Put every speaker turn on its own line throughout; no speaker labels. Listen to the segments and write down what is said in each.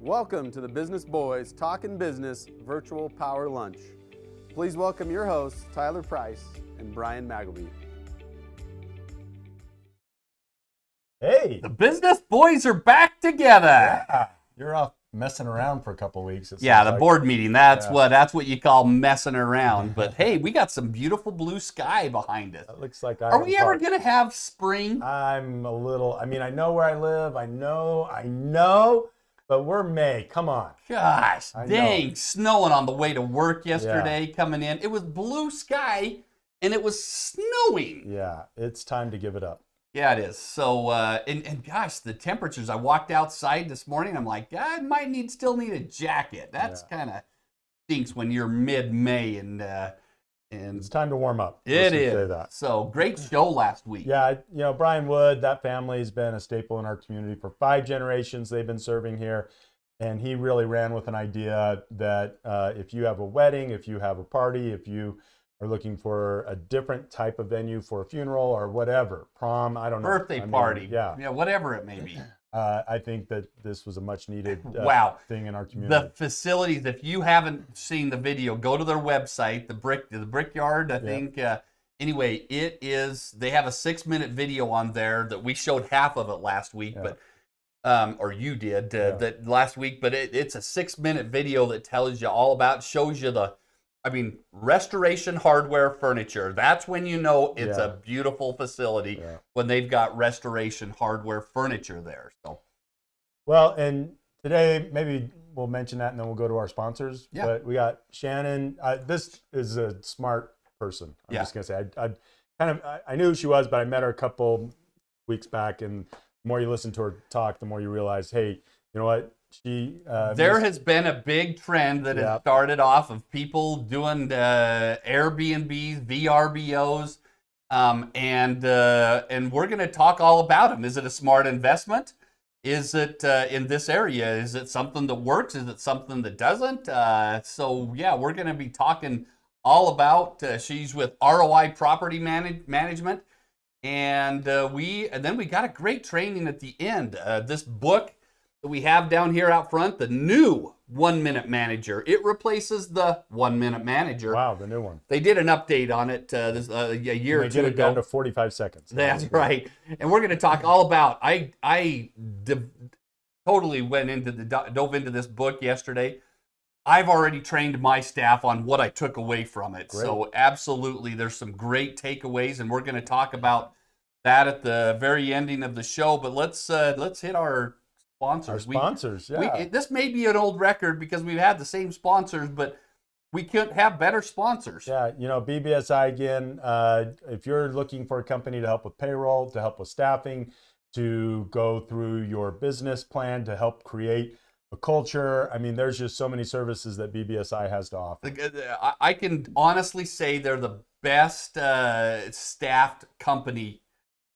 Welcome to the Business Boys Talkin Business Virtual Power Lunch. Please welcome your hosts, Tyler Price and Brian Magleby.
Hey!
The Business Boys are back together.
Yeah, you're off messing around for a couple of weeks.
Yeah, the board meeting. That's what you call messing around. But hey, we got some beautiful blue sky behind us.
That looks like
Are we ever going to have spring?
I'm a little, I know where I live. I know, but we're May. Come on.
Gosh, dang, snowing on the way to work yesterday, coming in. It was blue sky, and it was snowing.
Yeah, it's time to give it up.
Yeah, it is. So, and gosh, the temperatures. I walked outside this morning. I'm like, I might still need a jacket. That's kind of stinks when you're mid-May and
it's time to warm up.
It is. Say that. So great show last week.
Yeah, Brian Wood, that family's been a staple in our community for 5 generations. They've been serving here, and he really ran with an idea that if you have a wedding, if you have a party, if you are looking for a different type of venue for a funeral or whatever, prom, I don't know.
Birthday party. Yeah, whatever it may be.
I think that this was a much needed thing in our community.
The facilities, if you haven't seen the video, go to their website, the Brickyard, I think. Anyway, they have a 6-minute video on there that we showed half of it last week, but or you did that last week, but it's a 6-minute video that tells you all about, shows you restoration hardware furniture. That's when you know it's a beautiful facility, when they've got restoration hardware furniture there. So,
well, and today maybe we'll mention that, and then we'll go to our sponsors. Yeah. But we got Shannon. This is a smart person. I'm just gonna say I knew who she was, but I met her a couple weeks back, and the more you listen to her talk, the more you realize, hey, you know what?
There has been a big trend that has started off of people doing Airbnbs, VRBOs, and we're going to talk all about them. Is it a smart investment? Is it in this area? Is it something that works? Is it something that doesn't? We're going to be talking all about. She's with ROI Property Management, and then we got a great training at the end. This book that we have down here out front, the new 1-Minute Manager. It replaces the 1-Minute Manager.
Wow, the new one.
They did an update on it a year or two ago.
They get it down to 45 seconds.
That's right. And we're going to talk all about, I totally dove into this book yesterday. I've already trained my staff on what I took away from it. Great. So absolutely, there's some great takeaways, and we're going to talk about that at the very ending of the show. But let's hit our sponsors. This may be an old record because we've had the same sponsors, but we couldn't have better sponsors.
Yeah, BBSI again, if you're looking for a company to help with payroll, to help with staffing, to go through your business plan, to help create a culture, there's just so many services that BBSI has to offer.
I can honestly say they're the best staffed company.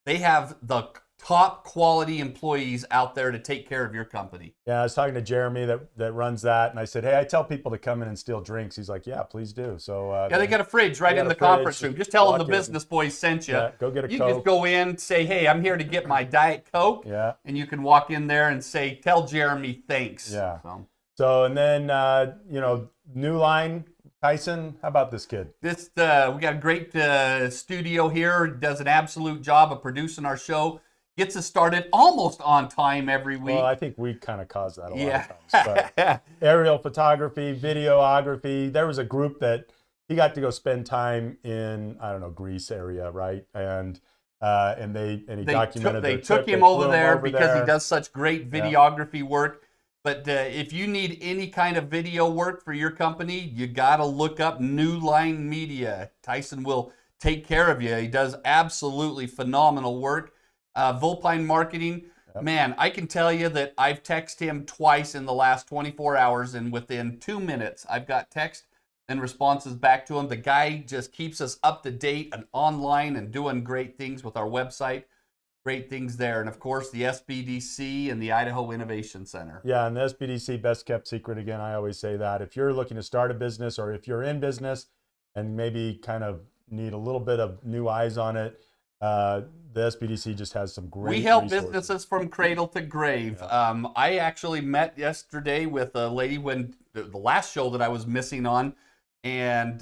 They have the top quality employees out there to take care of your company.
Yeah, I was talking to Jeremy that runs that, and I said, hey, I tell people to come in and steal drinks. He's like, yeah, please do. So
they got a fridge right in the conference room. Just tell them the Business Boys sent you.
Yeah, go get a Coke.
You just go in, say, hey, I'm here to get my Diet Coke.
Yeah.
And you can walk in there and say, tell Jeremy thanks.
Yeah. So and then, new line, Tyson, how about this kid?
We got a great studio here. Does an absolute job of producing our show. Gets us started almost on time every week.
Well, I think we kind of caused that a lot of times. But aerial photography, videography. There was a group that he got to go spend time in, Greece area, right? And he documented.
They took him over there because he does such great videography work. But if you need any kind of video work for your company, you got to look up New Line Media. Tyson will take care of you. He does absolutely phenomenal work. Volpine Marketing, man, I can tell you that I've texted him twice in the last 24 hours, and within 2 minutes, I've got text and responses back to him. The guy just keeps us up to date and online and doing great things with our website. Great things there. And, of course, the SBDC and the Idaho Innovation Center.
Yeah, and the SBDC, best kept secret. Again, I always say that. If you're looking to start a business, or if you're in business and maybe kind of need a little bit of new eyes on it, The SBDC just has some great
We help
resources.
businesses from cradle to grave.
Yeah.
I actually met yesterday with a lady when the last show that I was missing on, and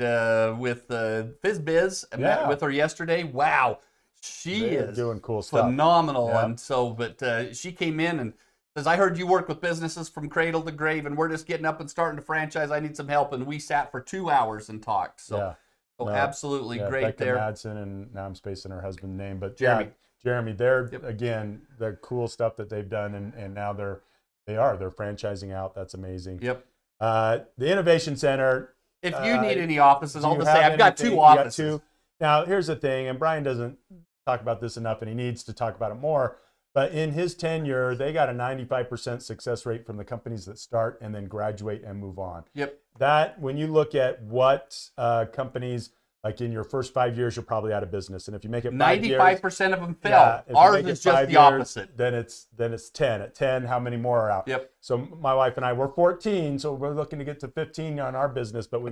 with FizzBiz. I met with her yesterday. Wow, she is
doing cool stuff.
Phenomenal.
Yeah.
And so, but she came in and says, I heard you work with businesses from cradle to grave, and we're just getting up and starting to franchise. I need some help. And we sat for 2 hours and talked. So. So absolutely great
Becca
there.
Madsen, and now I'm spacing her husband's name, but
Jeremy.
Jeremy. They're again the cool stuff that they've done, and now they're franchising out. That's amazing.
Yep.
The Innovation Center.
If you need any offices, I'll just say I've got 2
You
offices.
got 2. Now here's the thing, and Brian doesn't talk about this enough, and he needs to talk about it more. But in his tenure, they got a 95% success rate from the companies that start and then graduate and move on.
Yep.
That, when you look at what companies, like in your first 5 years, you're probably out of business. And if you make it 5 years,
95% of them fail. Ours is just the opposite.
Then it's 10. At 10, how many more are out?
Yep.
So my wife and I were 14, so we're looking to get to 15 on our business, but we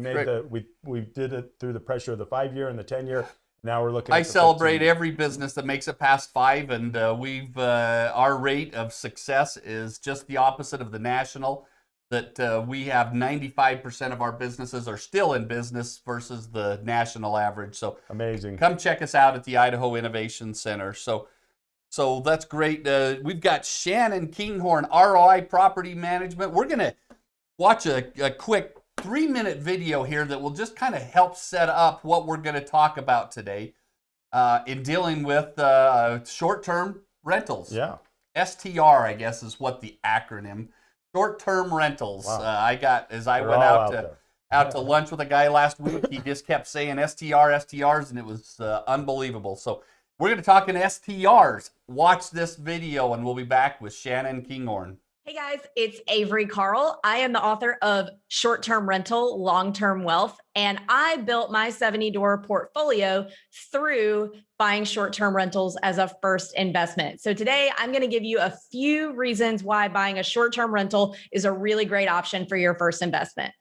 we did it through the pressure of the 5-year and the 10-year. Now we're looking.
I celebrate every business that makes it past 5, and our rate of success is just the opposite of the national. That we have 95% of our businesses are still in business versus the national average. So
amazing.
Come check us out at the Idaho Innovation Center. So that's great. We've got Shannon Kinghorn, ROI Property Management. We're gonna watch a quick 3-minute video here that will just kind of help set up what we're going to talk about today in dealing with short-term rentals.
Yeah.
STR, I guess, is what the acronym. Short-term rentals.
Wow.
I went out to lunch with a guy last week. He just kept saying STRs, and it was unbelievable. So we're going to talk in STRs. Watch this video, and we'll be back with Shannon Kinghorn.
Hey guys, it's Avery Carl. I am the author of Short-Term Rental, Long-Term Wealth, and I built my 70-door portfolio through buying short-term rentals as a first investment. So today I'm going to give you a few reasons why buying a short-term rental is a really great option for your first investment.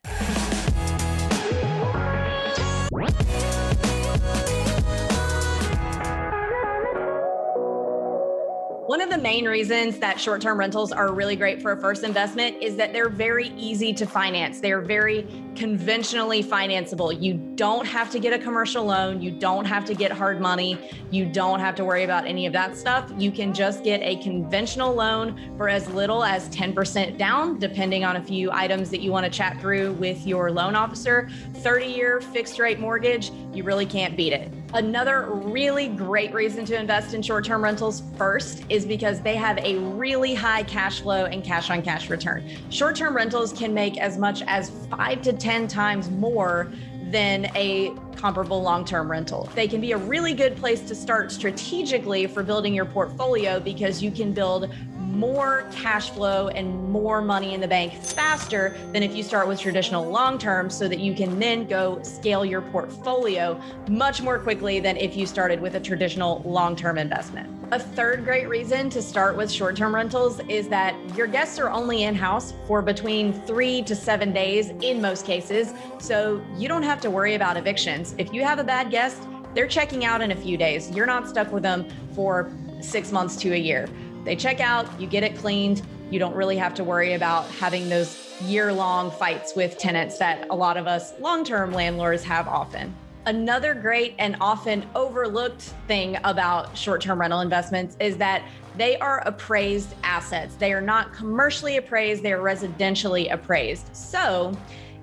One of the main reasons that short-term rentals are really great for a first investment is that they're very easy to finance. They're very conventionally financeable. You don't have to get a commercial loan. You don't have to get hard money. You don't have to worry about any of that stuff. You can just get a conventional loan for as little as 10% down, depending on a few items that you want to chat through with your loan officer. 30-year fixed rate mortgage, you really can't beat it. Another really great reason to invest in short-term rentals first is because they have a really high cash flow and cash on cash return. Short-term rentals can make as much as 5 to 10 times more than a comparable long-term rental. They can be a really good place to start strategically for building your portfolio because you can build more cash flow and more money in the bank faster than if you start with traditional long-term, so that you can then go scale your portfolio much more quickly than if you started with a traditional long-term investment. A third great reason to start with short-term rentals is that your guests are only in-house for between 3 to 7 days in most cases, so you don't have to worry about evictions. If you have a bad guest, they're checking out in a few days. You're not stuck with them for 6 months to a year. They check out, you get it cleaned. You don't really have to worry about having those year-long fights with tenants that a lot of us long-term landlords have often. Another great and often overlooked thing about short-term rental investments is that they are appraised assets. They are not commercially appraised, they are residentially appraised. So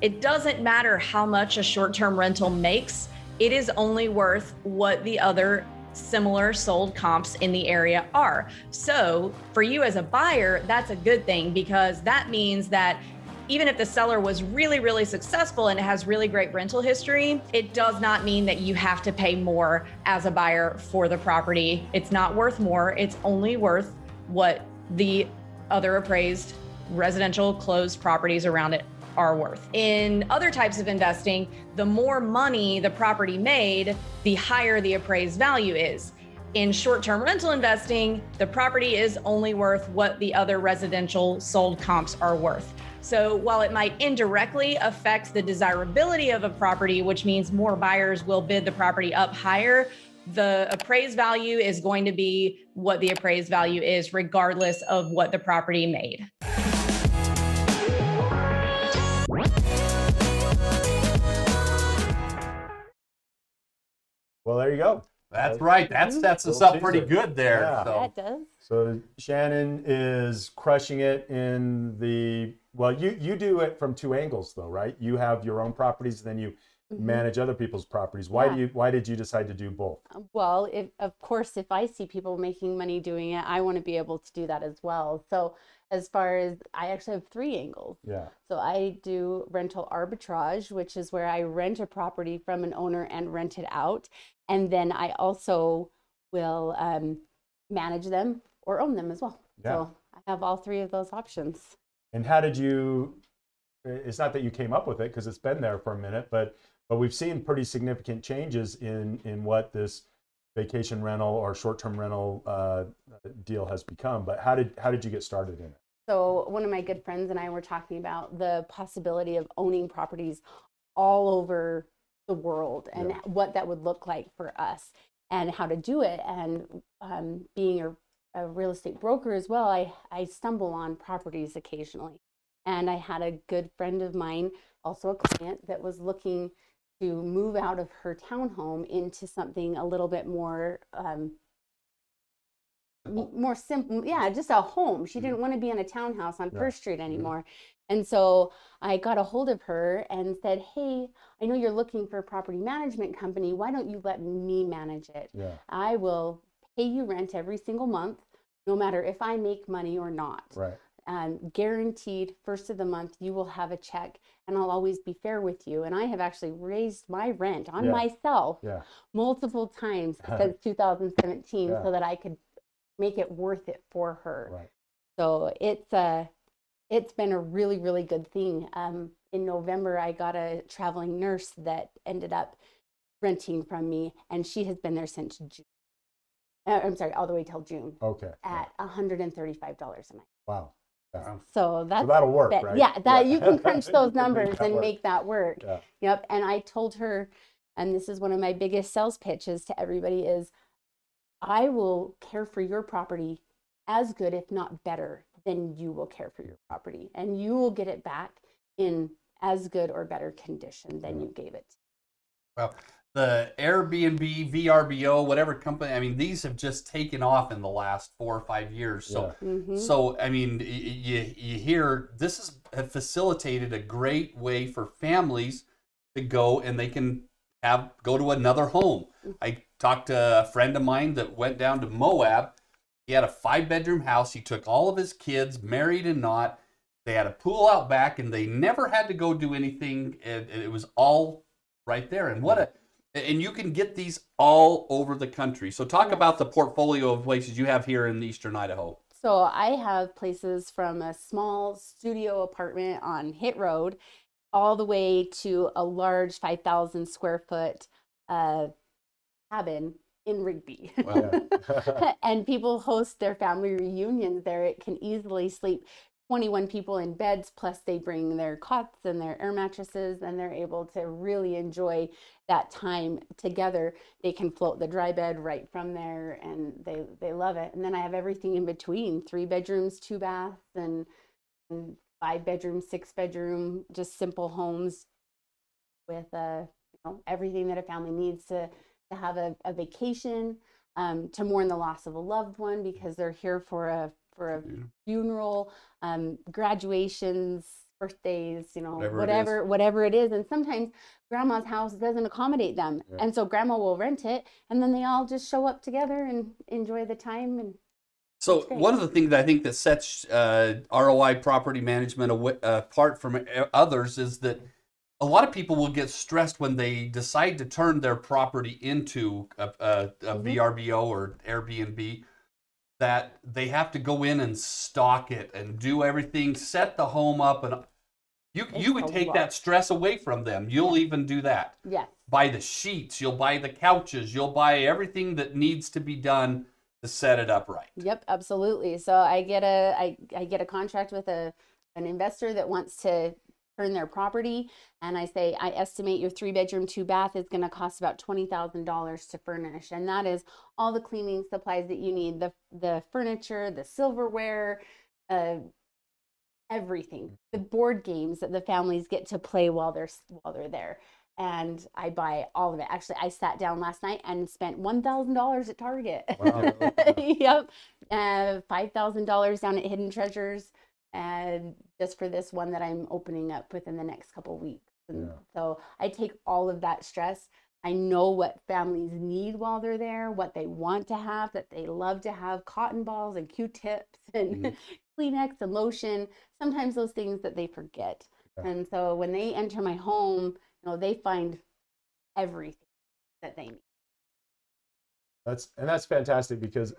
it doesn't matter how much a short-term rental makes, it is only worth what the other similar sold comps in the area are. So for you as a buyer, that's a good thing, because that means that even if the seller was really, really successful and has really great rental history, it does not mean that you have to pay more as a buyer for the property. It's not worth more. It's only worth what the other appraised residential closed properties around it are worth. In other types of investing, the more money the property made, the higher the appraised value is. In short-term rental investing, the property is only worth what the other residential sold comps are worth. So while it might indirectly affect the desirability of a property, which means more buyers will bid the property up higher, the appraised value is going to be what the appraised value is, regardless of what the property made.
Well, there you go.
That's right. That sets us up pretty good there.
Yeah.
So.
That does.
So Shannon is crushing it in well, you do it from two angles though, right? You have your own properties, then you manage other people's properties. Why did you decide to do both?
Well, of course, if I see people making money doing it, I want to be able to do that as well. So as far as, I actually have three angles.
Yeah.
So I do rental arbitrage, which is where I rent a property from an owner and rent it out. And then I also will manage them or own them as well.
Yeah.
So I have all three of those options.
And how did you, it's not that you came up with it because it's been there for a minute, but we've seen pretty significant changes in what this vacation rental or short-term rental deal has become. But how did you get started in it?
So one of my good friends and I were talking about the possibility of owning properties all over the world and what that would look like for us and how to do it. And being a real estate broker as well, I stumble on properties occasionally. And I had a good friend of mine, also a client, that was looking to move out of her townhome into something a little bit more more simple. Yeah, just a home. She didn't want to be in a townhouse on First Street anymore. And so I got a hold of her and said, hey, I know you're looking for a property management company. Why don't you let me manage it?
Yeah.
I will pay you rent every single month, no matter if I make money or not.
Right.
Guaranteed first of the month you will have a check, and I'll always be fair with you. And I have actually raised my rent on myself multiple times since 2017 so that I could make it worth it for her.
Right.
So it's been a really, really good thing. In November, I got a traveling nurse that ended up renting from me, and she has been there since June. I'm sorry, all the way till June.
Okay.
At $135 a night.
Wow. Yeah.
So
that'll work, right?
Yeah, you can crunch those numbers and make that work.
Yeah.
Yep. And I told her, and this is one of my biggest sales pitches to everybody, is I will care for your property as good, if not better, than you will care for your property. And you will get it back in as good or better condition than you gave it.
Well, the Airbnb, VRBO, whatever company, I mean, these have just taken off in the last 4 or 5 years. So, so I mean, you hear this has facilitated a great way for families to go and they can go to another home. I talked to a friend of mine that went down to Moab. He had a 5-bedroom house. He took all of his kids, married and not. They had a pool out back, and they never had to go do anything. And it was all right there. And and you can get these all over the country. So talk about the portfolio of places you have here in Eastern Idaho.
So I have places from a small studio apartment on Hit Road all the way to a large 5,000 square foot cabin in Rigby. Wow. And people host their family reunions there. It can easily sleep 21 people in beds, plus they bring their cots and their air mattresses, and they're able to really enjoy that time together. They can float the dry bed right from there, and they love it. And then I have everything in between: 3 bedrooms, 2 baths, and 5 bedroom, 6 bedroom, just simple homes with everything that a family needs to have a vacation, to mourn the loss of a loved one because they're here for a funeral, graduations, birthdays, whatever it is. And sometimes grandma's house doesn't accommodate them. Yeah. And so grandma will rent it, and then they all just show up together and enjoy the time. And
so one of the things that I think that sets ROI property management apart from others is that a lot of people will get stressed when they decide to turn their property into a VRBO or Airbnb, that they have to go in and stock it and do everything, set the home up, and you would take that stress away from them. You'll even do that.
Yes.
Buy the sheets, you'll buy the couches, you'll buy everything that needs to be done to set it up right.
Yep, absolutely. So I get a contract with an investor that wants to turn their property, and I say, I estimate your 3-bedroom, 2-bath is going to cost about $20,000 to furnish. And that is all the cleaning supplies that you need, the furniture, the silverware, everything, the board games that the families get to play while they're there. And I buy all of it. Actually, I sat down last night and spent $1,000 at Target.
Wow.
Yep. $5,000 down at Hidden Treasures, and just for this one that I'm opening up within the next couple of weeks. And so I take all of that stress. I know what families need while they're there, what they want to have, that they love to have, cotton balls and Q-tips and Kleenex and lotion, sometimes those things that they forget. And so when they enter my home, they find everything that they need.
That's fantastic, because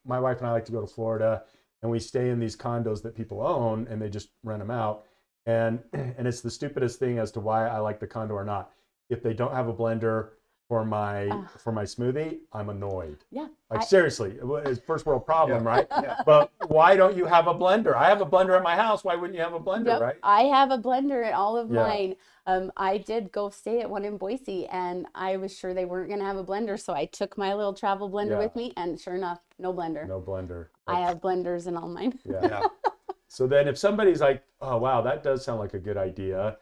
my wife and I like to go to Florida, and we stay in these condos that people own, and they just rent them out. And it's the stupidest thing as to why I like the condo or not. If they don't have a blender for my smoothie, I'm annoyed.
Yeah.
Like, seriously, it's first world problem, right? But why don't you have a blender? I have a blender at my house. Why wouldn't you have a blender, right?
I have a blender at all of mine. I did go stay at one in Boise, and I was sure they weren't going to have a blender, so I took my little travel blender with me, and sure enough, no blender.
No blender.
I have blenders in all mine.
So then if somebody's like, oh, wow, that does sound like a good idea,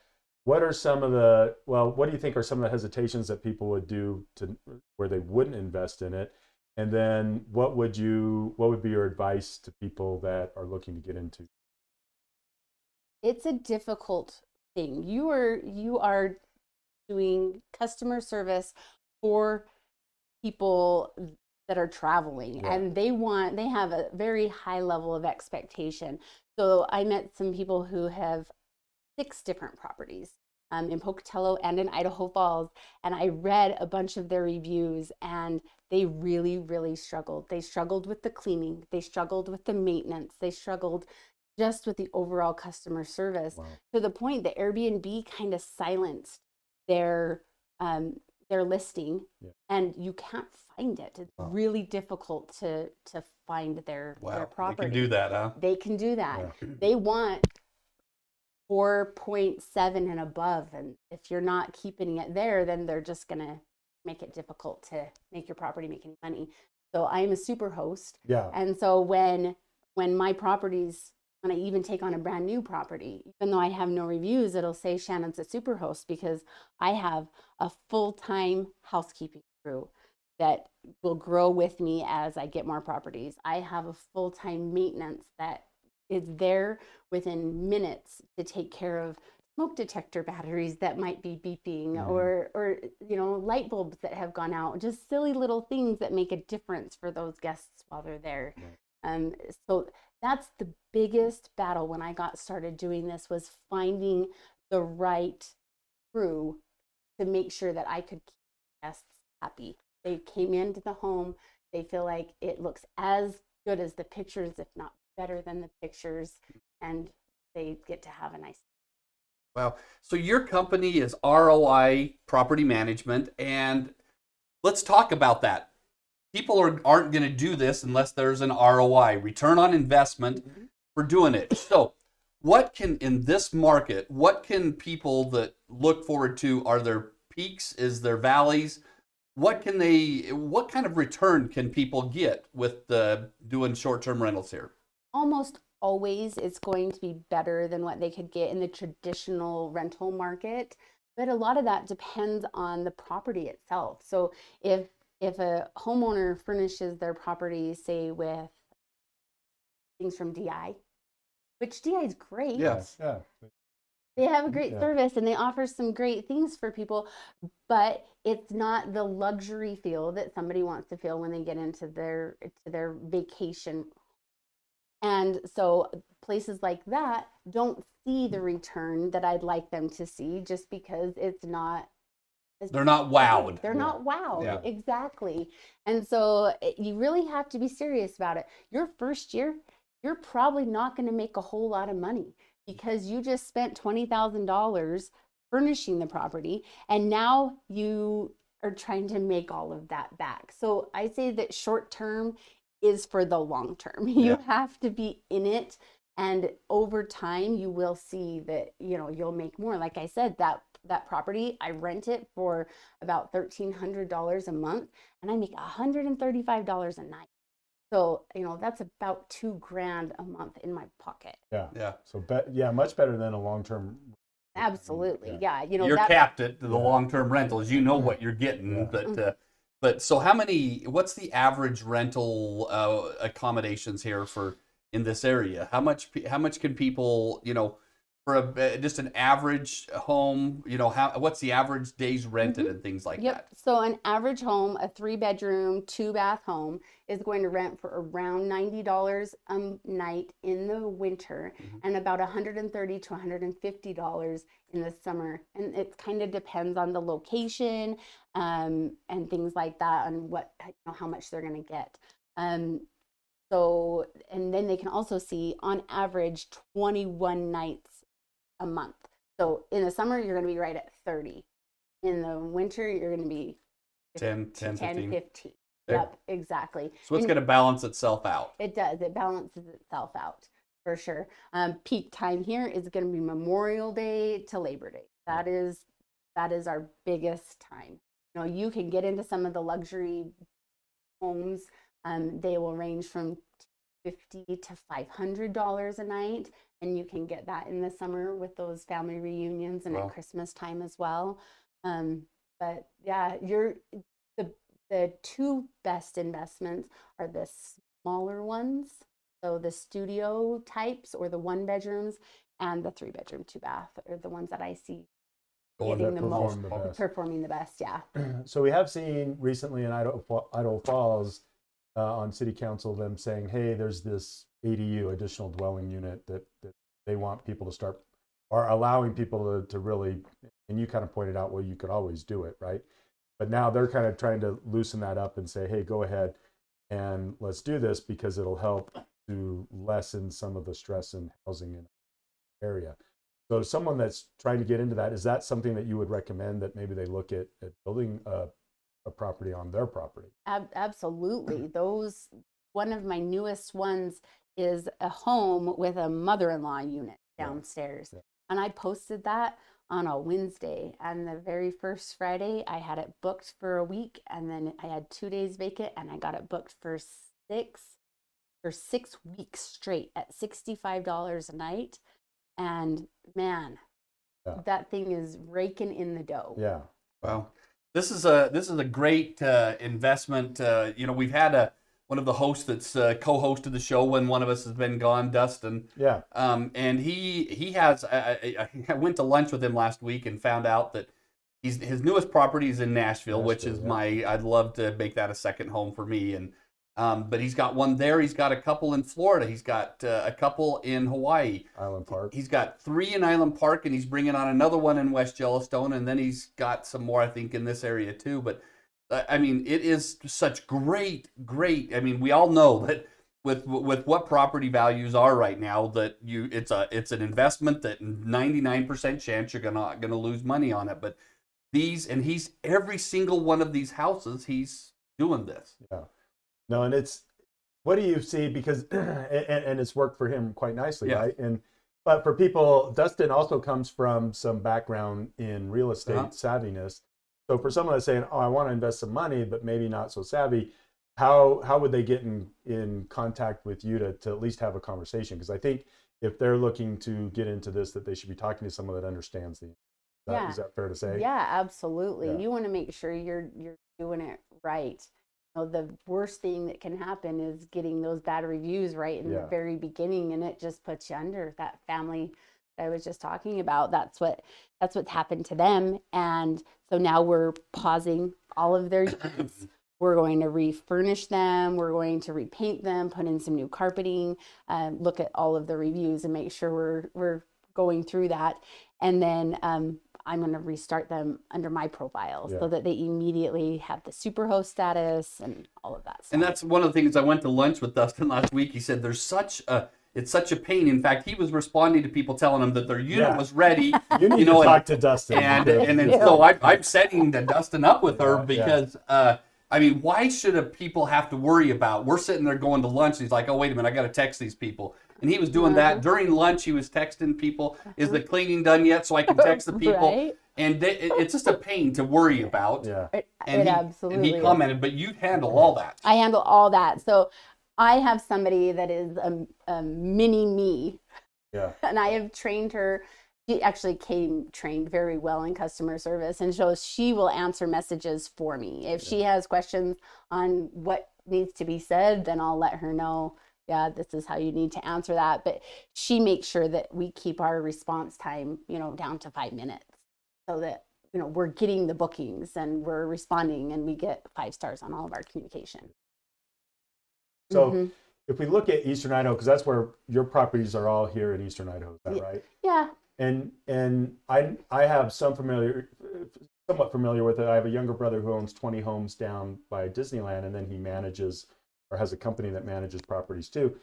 what do you think are some of the hesitations that people would do to where they wouldn't invest in it? And then what would be your advice to people that are looking to get into?
It's a difficult thing. You are doing customer service for people that are traveling, and they have a very high level of expectation. So I met some people who have 6 different properties in Pocatello and in Idaho Falls, and I read a bunch of their reviews, and they really, really struggled. They struggled with the cleaning, they struggled with the maintenance, they struggled just with the overall customer service, to the point that Airbnb kind of silenced their listing, and you can't find it. It's really difficult to find their property.
They can do that, huh?
They can do that. They want 4.7 and above, and if you're not keeping it there, then they're just gonna make it difficult to make your property make any money. So I am a super host, and so when my properties, when I even take on a brand new property, even though I have no reviews, it'll say Shannon's a super host, because I have a full-time housekeeping crew that will grow with me as I get more properties. I have a full-time maintenance that is there within minutes to take care of smoke detector batteries that might be beeping, or light bulbs that have gone out, just silly little things that make a difference for those guests while they're there. So that's the biggest battle when I got started doing this, was finding the right crew to make sure that I could keep guests happy. They came into the home, they feel like it looks as good as the pictures, if not better than the pictures, and they get to have a nice.
Well, so your company is ROI Property Management, and let's talk about that. People aren't going to do this unless there's an ROI, return on investment, for doing it. So in this market, what can people that look forward to? Are there peaks? Is there valleys? What kind of return can people get with doing short-term rentals here?
Almost always it's going to be better than what they could get in the traditional rental market, but a lot of that depends on the property itself. So if a homeowner furnishes their property, say, with things from DI, which DI is great.
Yes.
They have a great service, and they offer some great things for people, but it's not the luxury feel that somebody wants to feel when they get into their vacation. And so places like that don't see the return that I'd like them to see, just because it's not.
They're not wowed.
They're not wowed. Exactly. And so you really have to be serious about it. Your first year, you're probably not going to make a whole lot of money, because you just spent $20,000 furnishing the property, and now you are trying to make all of that back. So I say that short term is for the long term. You have to be in it And over time, you will see that, you'll make more. Like I said, that property, I rent it for about $1,300 a month, and I make $135 a night. So, that's about $2,000 a month in my pocket.
Yeah. So, much better than a long-term.
Absolutely. Yeah.
You're capped at the long-term rentals. You know what you're getting, but so what's the average rental accommodations here in this area? How much can people, for just an average home, what's the average days rented and things like that?
So an average home, a 3-bedroom, 2-bath home, is going to rent for around $90 a night in the winter, and about $130 to $150 in the summer. And it kind of depends on the location and things like that, on how much they're going to get. So, and then they can also see on average 21 nights a month. So in the summer, you're going to be right at 30. In the winter, you're going to be
10, 15.
Yep, exactly.
So it's going to balance itself out.
It does. It balances itself out for sure. Peak time here is going to be Memorial Day to Labor Day. That is our biggest time. You can get into some of the luxury homes. They will range from $50 to $500 a night, and you can get that in the summer with those family reunions and at Christmas time as well. But yeah, the two best investments are the smaller ones, so the studio types or the 1-bedrooms, and the 3-bedroom, 2-bath are the ones that I see getting the most, performing the best. Yeah.
So we have seen recently in Idaho Falls on City Council them saying, hey, there's this ADU, additional dwelling unit, that they want people to start, or allowing people to really, and you kind of pointed out, well, you could always do it, right? But now they're kind of trying to loosen that up and say, hey, go ahead and let's do this because it'll help to lessen some of the stress in housing in the area. So someone that's trying to get into that, is that something that you would recommend, that maybe they look at building a property on their property?
Absolutely. One of my newest ones is a home with a mother-in-law unit downstairs. Yeah. And I posted that on a Wednesday, and the very first Friday I had it booked for a week, and then I had 2 days vacant, and I got it booked for 6 weeks straight at $65 a night. And man, that thing is raking in the dough.
Yeah.
Wow. This is a great investment. We've had one of the hosts that's co-hosted the show when one of us has been gone, Dustin.
Yeah.
And he has. I went to lunch with him last week and found out that his newest property is in Nashville, which is I'd love to make that a second home for me. And but he's got one there. He's got a couple in Florida. He's got a couple in Hawaii.
Island Park.
He's got 3 in Island Park, and he's bringing on another one in West Yellowstone, and then he's got some more, I think, in this area too. But I mean, it is such great. I mean, we all know that with what property values are right now, that it's an investment that 99% chance you're gonna lose money on it. But he's every single one of these houses, he's doing this.
Yeah. No, and what do you see? Because and it's worked for him quite nicely, right? But for people, Dustin also comes from some background in real estate savviness. So for someone that's saying, oh, I want to invest some money, but maybe not so savvy, how would they get in contact with you to at least have a conversation? Because I think if they're looking to get into this, that they should be talking to someone that understands Is that fair to say?
Yeah, absolutely. Yeah. You want to make sure you're doing it right. The worst thing that can happen is getting those bad reviews right in the very beginning, and it just puts you under. That family that I was just talking about, that's what's happened to them. And so now we're pausing all of their units. We're going to refurnish them. We're going to repaint them, put in some new carpeting, look at all of the reviews and make sure we're going through that. And then I'm going to restart them under my profile so that they immediately have the superhost status and all of that stuff.
And that's one of the things. I went to lunch with Dustin last week. He said it's such a pain. In fact, he was responding to people telling him that their unit was ready.
You need to talk to Dustin.
And then so I'm setting Dustin up with her because I mean, why should people have to worry about? We're sitting there going to lunch, and he's like, "Oh, wait a minute, I got to text these people." And he was doing that during lunch. He was texting people, "Is the cleaning done yet?" So I can text the people.
Right?
And it's just a pain to worry about.
Yeah.
And
absolutely
he commented, but you handle all that.
I handle all that. So I have somebody that is a mini me.
Yeah.
And I have trained her. She actually came trained very well in customer service, and so she will answer messages for me. If she has questions on what needs to be said, then I'll let her know, yeah, this is how you need to answer that. But she makes sure that we keep our response time, down to 5 minutes, so that, we're getting the bookings and we're responding, and we get 5 stars on all of our communication.
So if we look at Eastern Idaho, because that's where your properties are all here in Eastern Idaho, is that right?
Yeah.
And I have somewhat familiar with it. I have a younger brother who owns 20 homes down by Disneyland, and then he manages or has a company that manages properties too.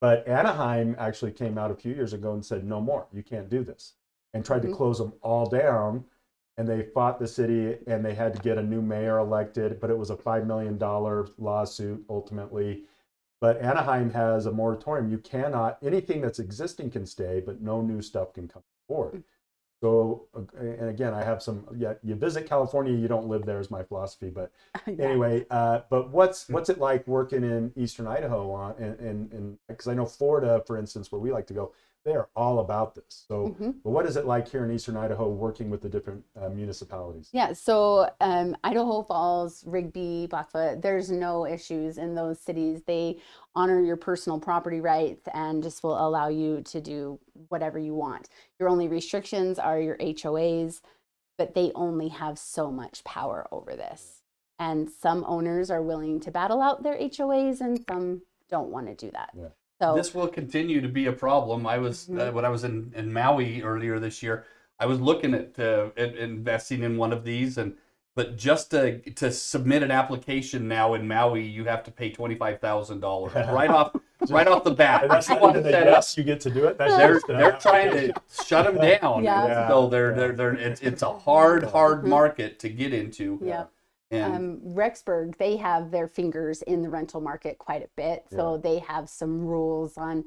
But Anaheim actually came out a few years ago and said, no more, you can't do this, and tried to close them all down. And they fought the city, and they had to get a new mayor elected, but it was a $5 million lawsuit ultimately. But Anaheim has a moratorium. You cannot, anything that's existing can stay, but no new stuff can come forward. So, and again, I have you visit California, you don't live there is my philosophy, but anyway, but what's it like working in Eastern Idaho and because I know Florida, for instance, where we like to go, they're all about this. So, but what is it like here in Eastern Idaho working with the different municipalities?
Yeah, so Idaho Falls, Rigby, Blackfoot, there's no issues in those cities. They honor your personal property rights and just will allow you to do whatever you want. Your only restrictions are your HOAs, but they only have so much power over this. And some owners are willing to battle out their HOAs, and some don't want to do that.
Yeah.
So
this will continue to be a problem. I was when I was in Maui earlier this year, I was looking at investing in one of these, but just to submit an application now in Maui, you have to pay $25,000 right off the bat.
And that's not even yes, you get to do it.
They're trying to shut them down.
Yeah.
So it's a hard market to get into.
Yeah.
And
Rexburg, they have their fingers in the rental market quite a bit. So they have some rules on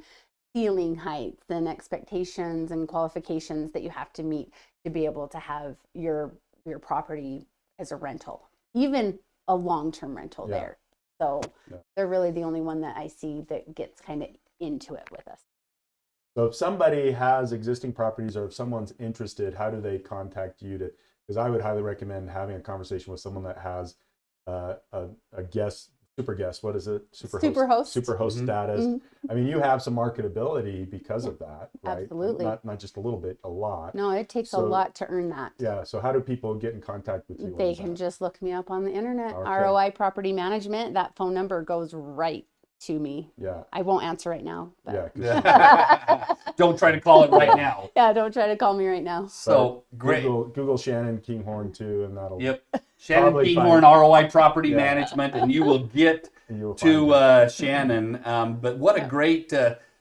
ceiling heights and expectations and qualifications that you have to meet to be able to have your property as a rental, even a long-term rental there. So they're really the only one that I see that gets kind of into it with us.
So if somebody has existing properties, or if someone's interested, how do they contact you to? Because I would highly recommend having a conversation with someone that has a guest, super guest, what is it? Super host status. I mean, you have some marketability because of that, right?
Absolutely.
Not just a little bit, a lot.
No, it takes a lot to earn that.
Yeah. So how do people get in contact with you?
They can just look me up on the internet.
Okay.
ROI Property Management. That phone number goes right to me.
Yeah.
I won't answer right now. But.
yeah. Don't try to call it right now.
Yeah, don't try to call me right now.
So great.
Google Shannon Kinghorn too, and that'll.
Yep. Shannon Kinghorn, ROI Property Management, and you will get to Shannon. But what a great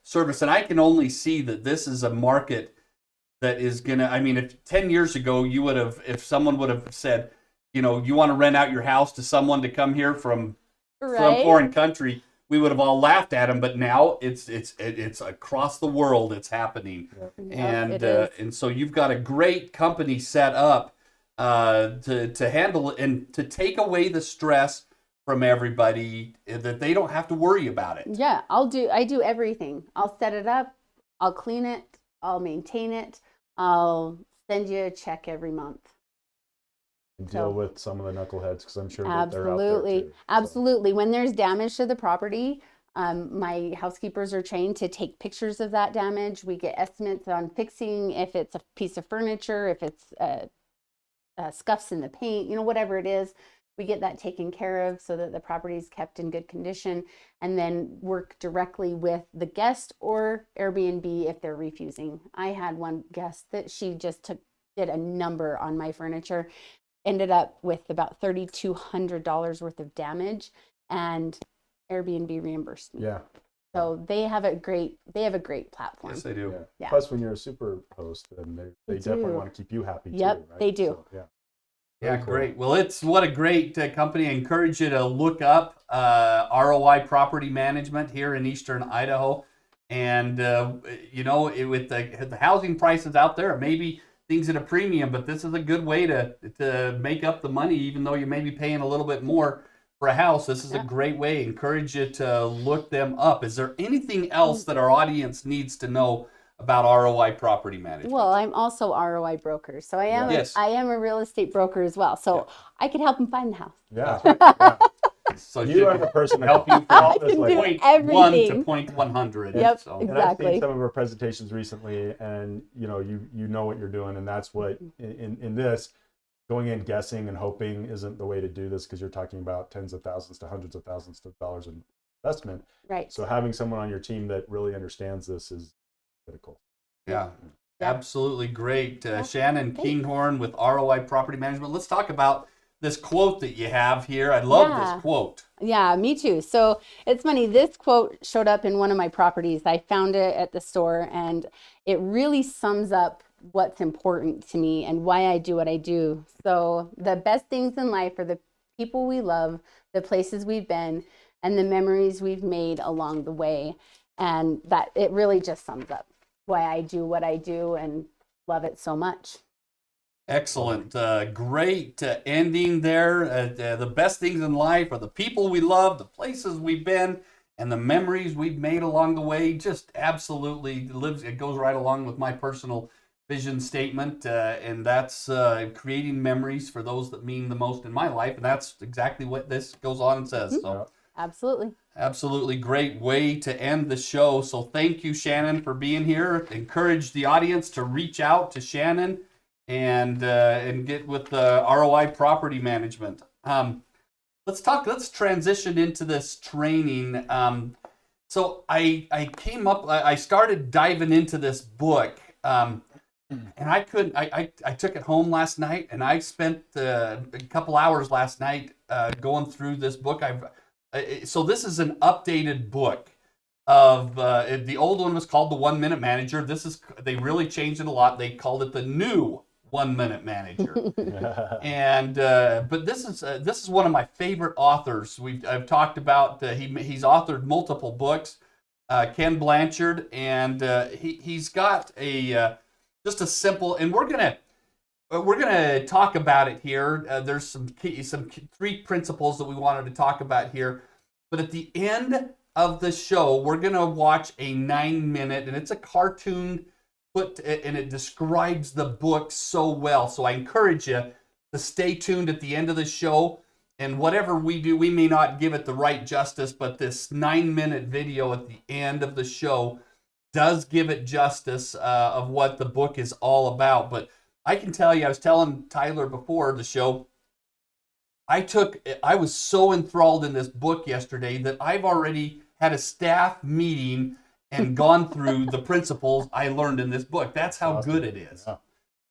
service. And I can only see that this is a market that is going to, I mean, if 10 years ago if someone would have said, you want to rent out your house to someone to come here from some foreign country, we would have all laughed at him. But now it's across the world it's happening.
Yep.
And so you've got a great company set up to handle it and to take away the stress from everybody, that they don't have to worry about it.
Yeah, I do everything. I'll set it up, I'll clean it, I'll maintain it, I'll send you a check every month.
Deal with some of the knuckleheads, because I'm sure that they're out there too.
Absolutely. When there's damage to the property, my housekeepers are trained to take pictures of that damage. We get estimates on fixing, if it's a piece of furniture, if it's scuffs in the paint, whatever it is. We get that taken care of so that the property is kept in good condition, and then work directly with the guest or Airbnb if they're refusing. I had one guest that she just did a number on my furniture, ended up with about $3,200 worth of damage, and Airbnb reimbursed me.
Yeah.
So they have a great platform.
Yes, they do.
Yeah.
Plus, when you're a super host, then they definitely want to keep you happy too.
Yep,
right?
they do.
So, yeah.
Yeah, great. Well, what a great company. I encourage you to look up ROI Property Management here in Eastern Idaho. And with the housing prices out there, maybe things at a premium, but this is a good way to make up the money, even though you may be paying a little bit more for a house. This is a great way. Encourage you to look them up. Is there anything else that our audience needs to know about ROI property management?
Well, I'm also ROI broker, so I am.
Yes.
I am a real estate broker as well. So I could help them find the house.
Yeah. Yeah.
So
You are the person to
help you from
all this,
can
like,
do
point
everything.
1 to point 100.
Yep.
So.
And I've
Exactly.
seen some of our presentations recently, and you know what you're doing, and that's what in this going in guessing and hoping isn't the way to do this, because you're talking about tens of thousands to hundreds of thousands of dollars in investment.
Right.
So having someone on your team that really understands this is critical.
Yeah.
Yeah.
Absolutely great. Shannon Kinghorn with ROI Property Management. Let's talk about this quote that you have here. I love this quote.
Yeah, me too. So it's funny. This quote showed up in one of my properties. I found it at the store, and it really sums up what's important to me and why I do what I do. So the best things in life are the people we love, the places we've been, and the memories we've made along the way. And that it really just sums up why I do what I do and love it so much.
Excellent. Great ending there. The best things in life are the people we love, the places we've been, and the memories we've made along the way. Just absolutely it goes right along with my personal vision statement, and that's creating memories for those that mean the most in my life. And that's exactly what this goes on and says. So
Absolutely.
absolutely great way to end the show. So thank you, Shannon, for being here. Encourage the audience to reach out to Shannon and get with ROI Property Management. Let's transition into this training. So I started diving into this book, and I took it home last night, and I spent a couple hours last night going through this book. So this is an updated book of the old one was called the 1 Minute Manager. They really changed it a lot. They called it the new 1 Minute Manager. And but this is one of my favorite authors. I've talked about he's authored multiple books, Ken Blanchard, and he's got just a simple, and we're gonna talk about it here. There's some 3 principles that we wanted to talk about here, but at the end of the show, we're gonna watch a 9-minute, and it's a cartoon and it describes the book so well. So I encourage you to stay tuned at the end of the show. And whatever we do, we may not give it the right justice, but this 9-minute video at the end of the show does give it justice of what the book is all about. But I can tell you, I was telling Tyler before the show, I was so enthralled in this book yesterday that I've already had a staff meeting and gone through the principles I learned in this book. That's how good it is. Yeah.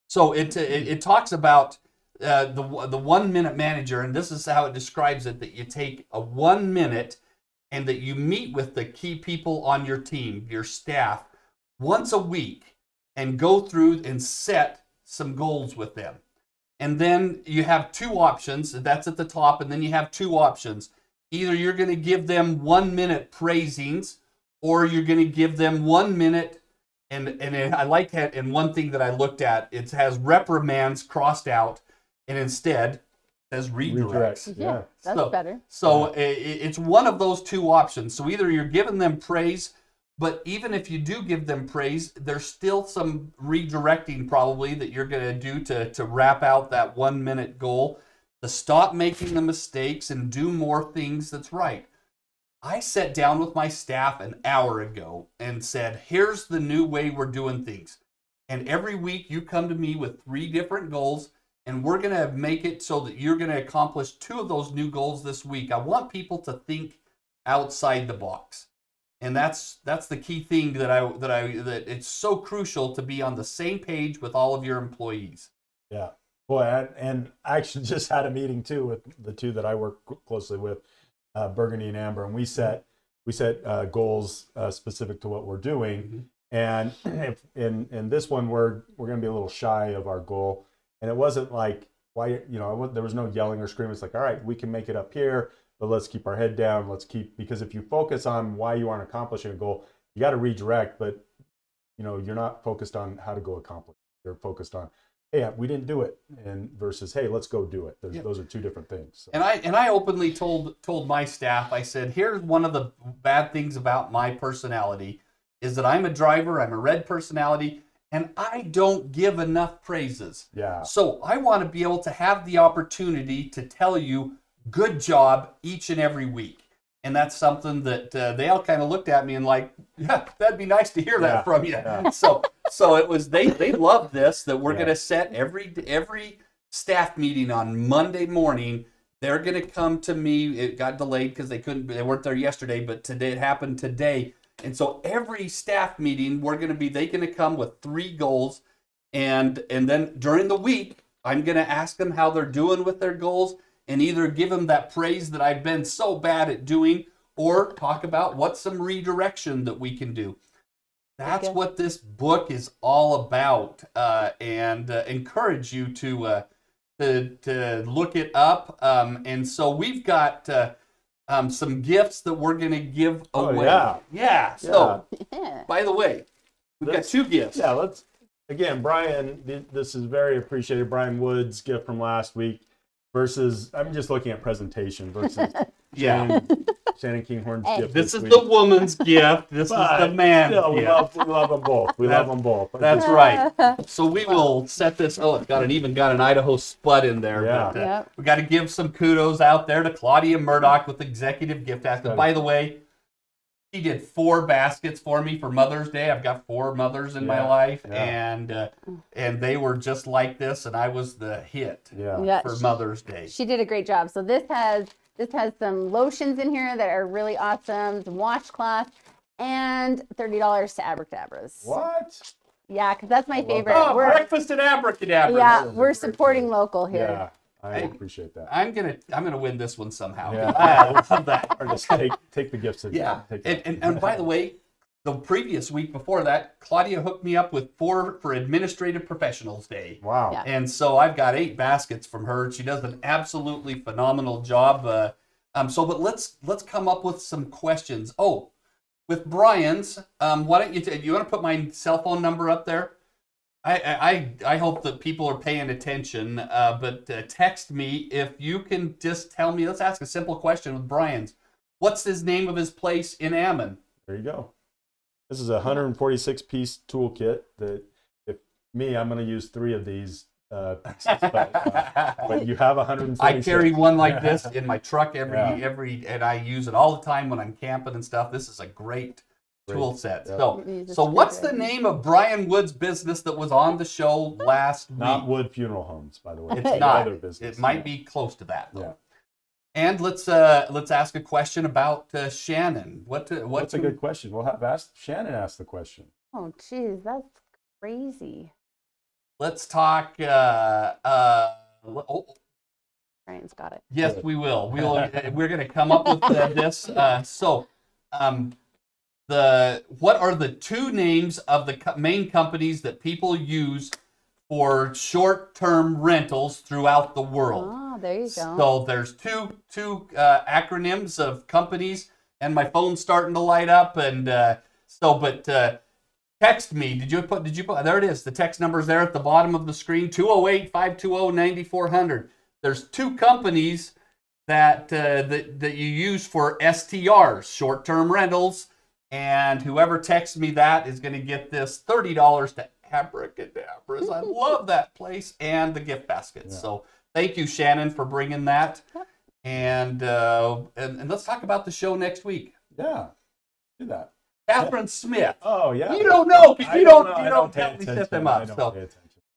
So it talks about the 1 Minute Manager, and this is how it describes it, that you take a 1 minute and that you meet with the key people on your team, your staff, once a week and go through and set some goals with them. And then you have 2 options. That's at the top, and then you have 2 options. Either you're going to give them 1 minute praisings, or you're going to give them 1 minute, and I like that. And one thing that I looked at, it has reprimands crossed out, and instead says redirects.
Yeah, that's better.
So it's one of those 2 options. So either you're giving them praise, but even if you do give them praise, there's still some redirecting probably that you're going to do to wrap out that 1 minute goal, to stop making the mistakes and do more things that's right. I sat down with my staff an hour ago and said, here's the new way we're doing things. And every week you come to me with 3 different goals, and we're going to make it so that you're going to accomplish 2 of those new goals this week. I want people to think outside the box. And that's the key thing that it's so crucial to be on the same page with all of your employees.
Yeah. Boy, and I actually just had a meeting too with the 2 that I work closely with, Burgundy and Amber, and we set goals specific to what we're doing. And in this one, we're going to be a little shy of our goal. And it wasn't like, why, there was no yelling or screaming. It's like, all right, we can make it up here, but let's keep our head down. Because if you focus on why you aren't accomplishing a goal, you got to redirect, but you're not focused on how to go accomplish. You're focused on, hey, we didn't do it, and versus, hey, let's go do it. Those are two different things. So.
And I openly told my staff, I said, here's one of the bad things about my personality is that I'm a driver, I'm a red personality, and I don't give enough praises.
Yeah.
So I want to be able to have the opportunity to tell you good job each and every week. And that's something that they all kind of looked at me and like, yeah, that'd be nice to hear that from you. Yeah. So it was, they loved this, that we're going to set every staff meeting on Monday morning. They're going to come to me. It got delayed because they weren't there yesterday, but today it happened today. And so every staff meeting, they're going to come with 3 goals. And then during the week, I'm going to ask them how they're doing with their goals, and either give them that praise that I've been so bad at doing, or talk about what's some redirection that we can do. That's what this book is all about, and encourage you to look it up. And so we've got some gifts that we're going to give away. Yeah. So, by the way, we've got 2 gifts.
Yeah, again, Brian, this is very appreciated. Brian Wood's gift from last week. Versus, I'm just looking at presentation versus Shannon Kinghorn's gift.
This is the woman's gift. This is the man's gift.
We love them both. We love them both.
That's right. So we will set this. Oh, it's got an Idaho spud in there.
Yeah.
But, we got to give some kudos out there to Claudia Murdoch with Executive Gift Basket. By the way, she did 4 baskets for me for Mother's Day. I've got 4 mothers in my life, and they were just like this, and I was the hit for Mother's Day.
She did a great job. So this has some lotions in here that are really awesome, some washcloths, and $30 to Abracadabras.
What?
Yeah, because that's my favorite.
Oh, breakfast at Abracadabras.
Yeah, we're supporting local here.
Yeah. I appreciate that.
I'm gonna win this one somehow.
Yeah.
I love that.
Or just take the gifts.
And by the way, the previous week before that, Claudia hooked me up with 4 for Administrative Professionals Day.
Wow.
Yeah.
And so I've got 8 baskets from her. She does an absolutely phenomenal job. But let's come up with some questions. Oh, with Brian's, why don't you want to put my cell phone number up there? I hope that people are paying attention, but text me if you can just tell me. Let's ask a simple question with Brian's. What's his name of his place in Ammon?
There you go. This is a 146-piece toolkit that, I'm going to use 3 of these pieces, but you have 146.
I carry one like this in my truck every, and I use it all the time when I'm camping and stuff. This is a great tool set. Yeah. So what's the name of Brian Wood's business that was on the show last week?
Not Wood Funeral Homes, by the way.
It's not.
Other business.
It might be close to that, though.
Yeah.
And let's ask a question about Shannon. What's
a good question? We'll have Shannon ask the question.
Oh, geez, that's crazy.
Let's talk. Brian's
got it.
Yes, we will. We're going to come up with this. What are the 2 names of the main companies that people use for short-term rentals throughout the world?
Oh, there you go.
So there's two acronyms of companies, and my phone's starting to light up. And text me. Did you put? There it is. The text number's there at the bottom of the screen. 208-520-9400. There's 2 companies that you use for STRs, short-term rentals. And whoever texts me that is going to get this $30 to Abracadabras. I love that place, and the gift baskets. Yeah. So thank you, Shannon, for bringing that. Yep. And let's talk about the show next week.
Yeah, do that.
Catherine Smith.
Oh yeah.
You don't know because you don't
help
me set them up.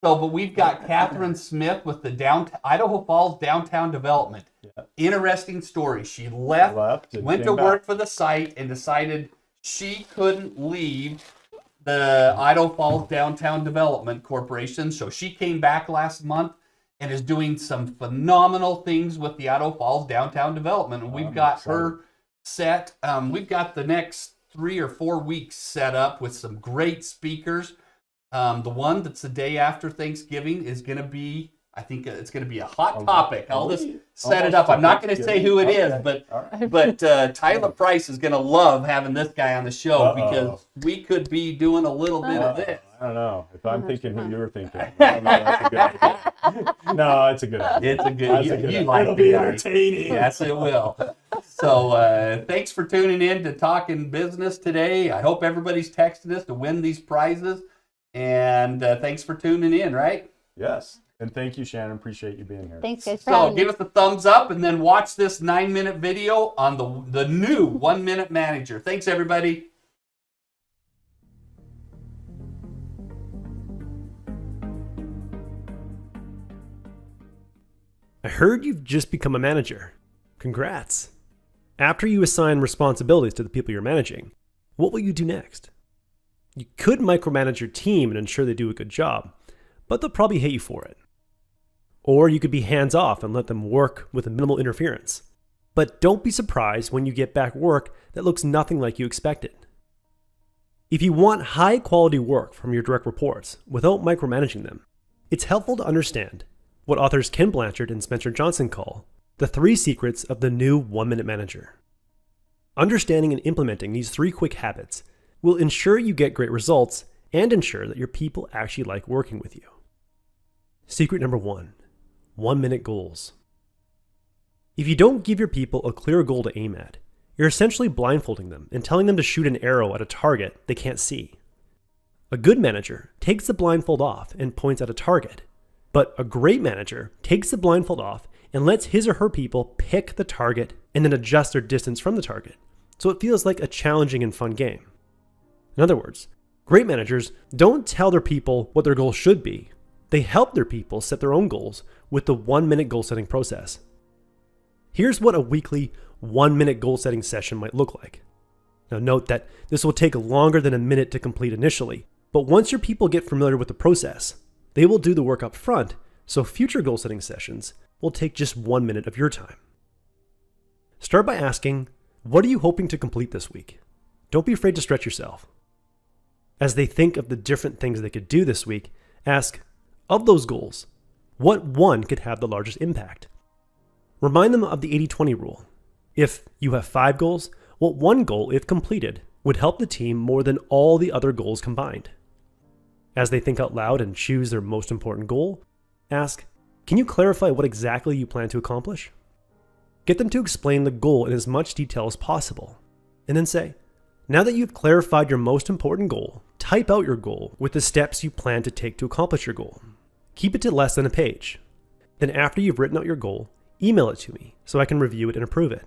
But we've got Catherine Smith with the Idaho Falls Downtown Development. Yeah. Interesting story. She left went to work for the site, and decided she couldn't leave the Idaho Falls Downtown Development Corporation. So she came back last month and is doing some phenomenal things with the Idaho Falls Downtown Development. And we've got her set. We've got the next 3 or 4 weeks set up with some great speakers. The one that's the day after Thanksgiving is going to be, I think it's going to be a hot topic. I'll just set it up. I'm not going to say who it is, but Tyler Price is going to love having this guy on the show because we could be doing a little bit of this.
I don't know. If I'm thinking who you were thinking, I don't know, that's a good idea. No, it's a good idea.
It's a good. You like
It'll be entertaining.
Yes, it will. So thanks for tuning in to Talkin Business today. I hope everybody's texting us to win these prizes. And thanks for tuning in, right?
Yes. And thank you, Shannon. Appreciate you being here.
Thanks, guys, for having me.
Give us a thumbs up and then watch this 9-minute video on the new 1 Minute Manager. Thanks, everybody.
I heard you've just become a manager. Congrats. After you assign responsibilities to the people you're managing, what will you do next? You could micromanage your team and ensure they do a good job, but they'll probably hate you for it. Or you could be hands-off and let them work with minimal interference. But don't be surprised when you get back work that looks nothing like you expected. If you want high-quality work from your direct reports without micromanaging them, it's helpful to understand what authors Ken Blanchard and Spencer Johnson call the 3 secrets of the new 1 Minute Manager. Understanding and implementing these 3 quick habits will ensure you get great results and ensure that your people actually like working with you. Secret number 1, 1-minute goals. If you don't give your people a clear goal to aim at, you're essentially blindfolding them and telling them to shoot an arrow at a target they can't see. A good manager takes the blindfold off and points at a target, but a great manager takes the blindfold off and lets his or her people pick the target and then adjust their distance from the target, so it feels like a challenging and fun game. In other words, great managers don't tell their people what their goals should be. They help their people set their own goals with the 1-minute goal setting process. Here's what a weekly 1-minute goal setting session might look like. Now note that this will take longer than a minute to complete initially, but once your people get familiar with the process, they will do the work up front, so future goal setting sessions will take just 1 minute of your time. Start by asking, what are you hoping to complete this week? Don't be afraid to stretch yourself. As they think of the different things they could do this week, ask, of those goals, what one could have the largest impact? Remind them of the 80-20 rule. If you have 5 goals, what one goal, if completed, would help the team more than all the other goals combined? As they think out loud and choose their most important goal, ask, can you clarify what exactly you plan to accomplish? Get them to explain the goal in as much detail as possible, and then say, now that you've clarified your most important goal, type out your goal with the steps you plan to take to accomplish your goal. Keep it to less than a page. Then after you've written out your goal, email it to me so I can review it and approve it.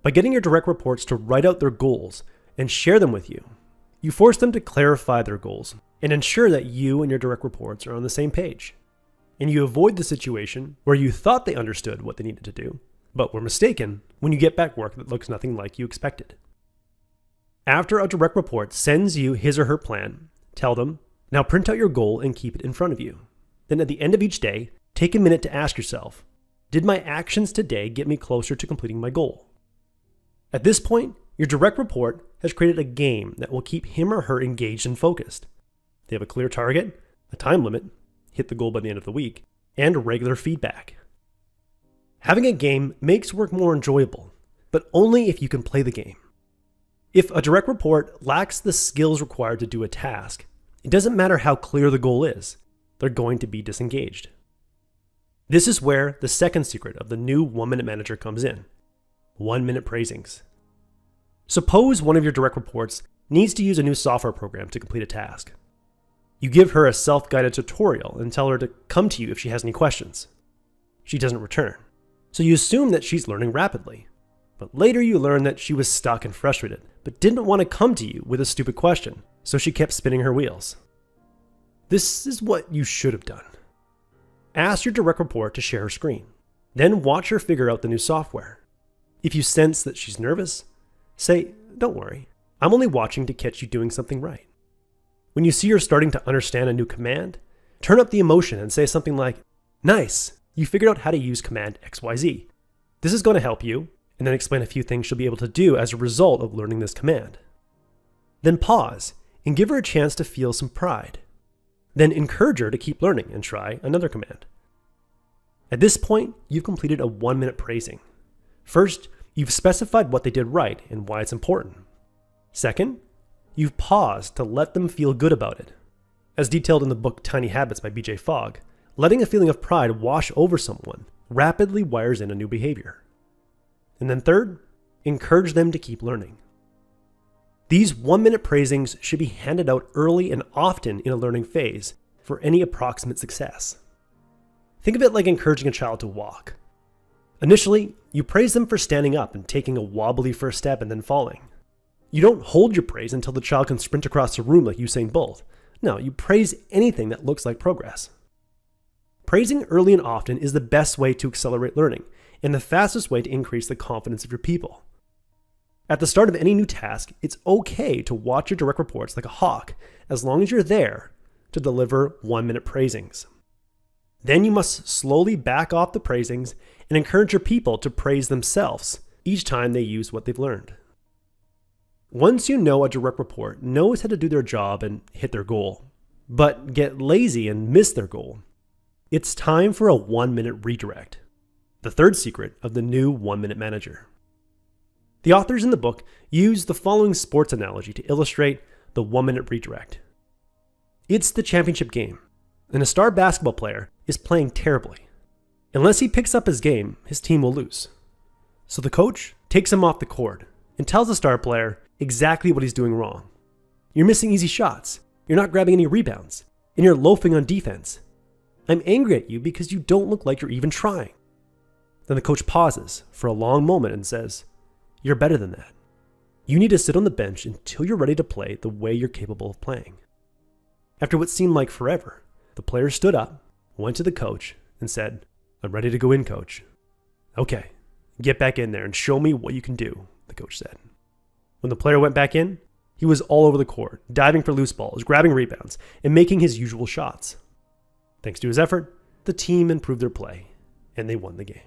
By getting your direct reports to write out their goals and share them with you, you force them to clarify their goals and ensure that you and your direct reports are on the same page. And you avoid the situation where you thought they understood what they needed to do, but were mistaken when you get back work that looks nothing like you expected. After a direct report sends you his or her plan, tell them, now print out your goal and keep it in front of you. Then at the end of each day, take a minute to ask yourself, did my actions today get me closer to completing my goal? At this point, your direct report has created a game that will keep him or her engaged and focused. They have a clear target, a time limit, hit the goal by the end of the week, and regular feedback. Having a game makes work more enjoyable, but only if you can play the game. If a direct report lacks the skills required to do a task, it doesn't matter how clear the goal is, they're going to be disengaged. This is where the second secret of the new 1 Minute Manager comes in, 1-minute praisings. Suppose one of your direct reports needs to use a new software program to complete a task. You give her a self-guided tutorial and tell her to come to you if she has any questions. She doesn't return, so you assume that she's learning rapidly. But later you learn that she was stuck and frustrated, but didn't want to come to you with a stupid question, so she kept spinning her wheels. This is what you should have done. Ask your direct report to share her screen. Then watch her figure out the new software. If you sense that she's nervous, say, don't worry, I'm only watching to catch you doing something right. When you see her starting to understand a new command, turn up the emotion and say something like, nice, you figured out how to use command XYZ. This is going to help you, and then explain a few things she'll be able to do as a result of learning this command. Then pause and give her a chance to feel some pride. Then encourage her to keep learning and try another command. At this point, you've completed a 1-minute praising. First, you've specified what they did right and why it's important. Second, you've paused to let them feel good about it. As detailed in the book Tiny Habits by BJ Fogg, letting a feeling of pride wash over someone rapidly wires in a new behavior. And then third, encourage them to keep learning. These 1-minute praisings should be handed out early and often in a learning phase for any approximate success. Think of it like encouraging a child to walk. Initially, you praise them for standing up and taking a wobbly first step and then falling. You don't hold your praise until the child can sprint across the room like Usain Bolt. No, you praise anything that looks like progress. Praising early and often is the best way to accelerate learning and the fastest way to increase the confidence of your people. At the start of any new task, it's okay to watch your direct reports like a hawk as long as you're there to deliver 1-minute praisings. Then you must slowly back off the praisings and encourage your people to praise themselves each time they use what they've learned. Once you know a direct report knows how to do their job and hit their goal, but get lazy and miss their goal, it's time for a 1-minute redirect, the third secret of the new 1-minute manager. The authors in the book use the following sports analogy to illustrate the 1-minute redirect. It's the championship game, and a star basketball player is playing terribly. Unless he picks up his game, his team will lose. So the coach takes him off the court and tells the star player exactly what he's doing wrong. You're missing easy shots, you're not grabbing any rebounds, and you're loafing on defense. I'm angry at you because you don't look like you're even trying. Then the coach pauses for a long moment and says, "You're better than that. You need to sit on the bench until you're ready to play the way you're capable of playing." After what seemed like forever, the player stood up, went to the coach, and said, "I'm ready to go in, coach." "Okay, get back in there and show me what you can do," the coach said. When the player went back in, he was all over the court, diving for loose balls, grabbing rebounds, and making his usual shots. Thanks to his effort, the team improved their play, and they won the game.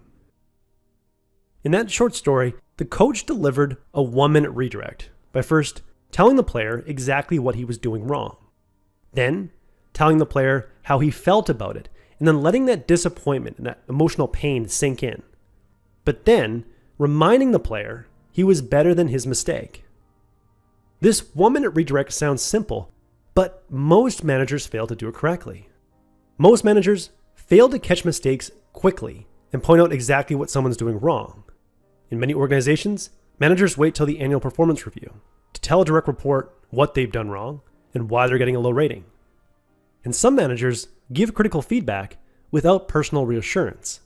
In that short story, the coach delivered a 1-minute redirect by first telling the player exactly what he was doing wrong, then telling the player how he felt about it, and then letting that disappointment and that emotional pain sink in. But then reminding the player he was better than his mistake. This 1-minute redirect sounds simple, but most managers fail to do it correctly. Most managers fail to catch mistakes quickly and point out exactly what someone's doing wrong. In many organizations, managers wait till the annual performance review to tell a direct report what they've done wrong and why they're getting a low rating. And some managers give critical feedback without personal reassurance.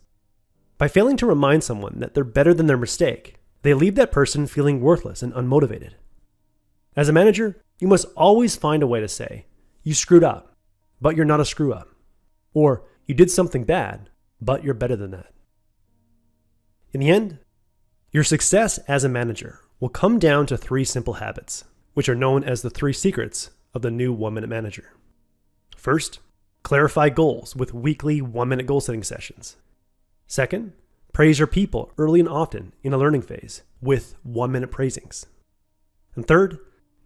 By failing to remind someone that they're better than their mistake, they leave that person feeling worthless and unmotivated. As a manager, you must always find a way to say, "You screwed up, but you're not a screw up." Or, "You did something bad, but you're better than that." In the end, your success as a manager will come down to 3 simple habits, which are known as the 3 secrets of the new 1-minute manager. First, clarify goals with weekly 1-minute goal setting sessions. Second, praise your people early and often in a learning phase with 1-minute praisings. And third,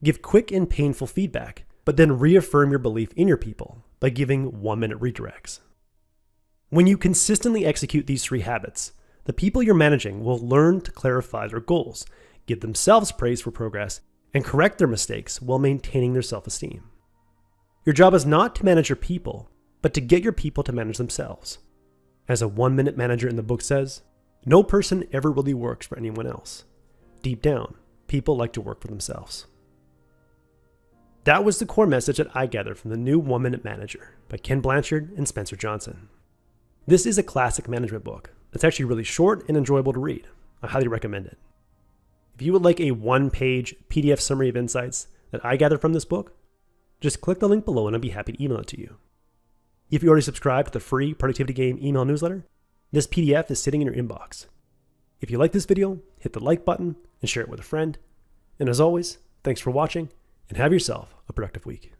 give quick and painful feedback, but then reaffirm your belief in your people by giving 1-minute redirects. When you consistently execute these 3 habits, the people you're managing will learn to clarify their goals, give themselves praise for progress, and correct their mistakes while maintaining their self-esteem. Your job is not to manage your people, but to get your people to manage themselves. As a 1-minute manager in the book says, no person ever really works for anyone else. Deep down, people like to work for themselves. That was the core message that I gathered from the new 1-Minute Manager by Ken Blanchard and Spencer Johnson. This is a classic management book. It's actually really short and enjoyable to read. I highly recommend it. If you would like a 1-page PDF summary of insights that I gathered from this book, just click the link below and I'll be happy to email it to you. If you already subscribed to the free Productivity Game email newsletter, this PDF is sitting in your inbox. If you like this video, hit the like button and share it with a friend. And as always, thanks for watching and have yourself a productive week.